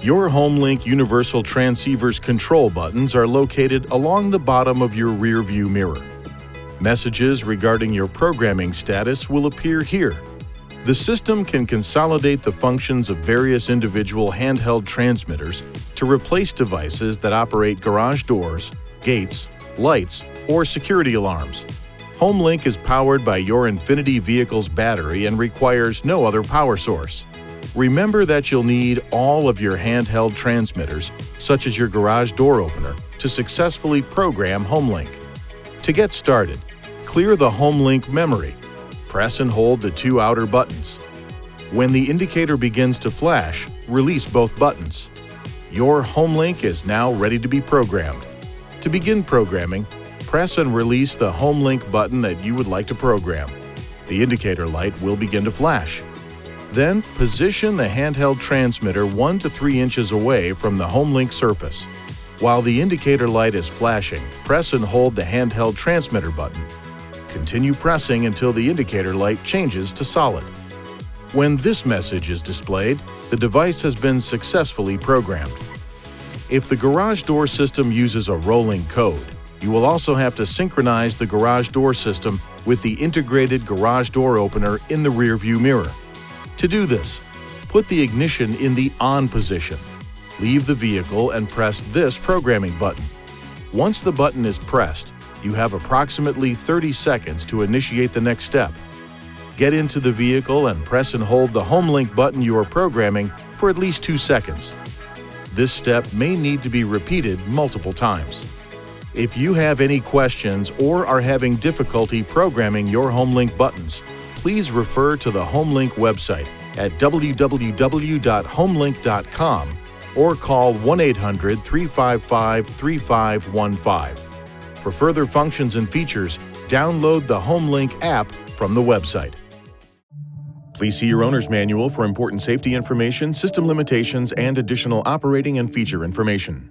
Your HomeLink Universal Transceiver's control buttons are located along the bottom of your rearview mirror. Messages regarding your programming status will appear here. The system can consolidate the functions of various individual handheld transmitters to replace devices that operate garage doors, gates, lights, or security alarms. HomeLink is powered by your INFINITI vehicle's battery and requires no other power source. Remember that you'll need all of your handheld transmitters, such as your garage door opener, to successfully program HomeLink. To get started, clear the HomeLink memory. Press and hold the two outer buttons. When the indicator begins to flash, release both buttons. Your HomeLink is now ready to be programmed. To begin programming, press and release the HomeLink button that you would like to program. The indicator light will begin to flash. Then, position the handheld transmitter 1 to 3 inches away from the HomeLink surface. While the indicator light is flashing, press and hold the handheld transmitter button. Continue pressing until the indicator light changes to solid. When this message is displayed, the device has been successfully programmed. If the garage door system uses a rolling code, you will also have to synchronize the garage door system with the integrated garage door opener in the rearview mirror. To do this, put the ignition in the on position. Leave the vehicle and press this programming button. Once the button is pressed, you have approximately 30 seconds to initiate the next step. Get into the vehicle and press and hold the HomeLink button you are programming for at least 2 seconds. This step may need to be repeated multiple times. If you have any questions or are having difficulty programming your HomeLink buttons, please refer to the HomeLink website at www.homelink.com or call 1-800-355-3515. For further functions and features, download the HomeLink app from the website. Please see your owner's manual for important safety information, system limitations, and additional operating and feature information.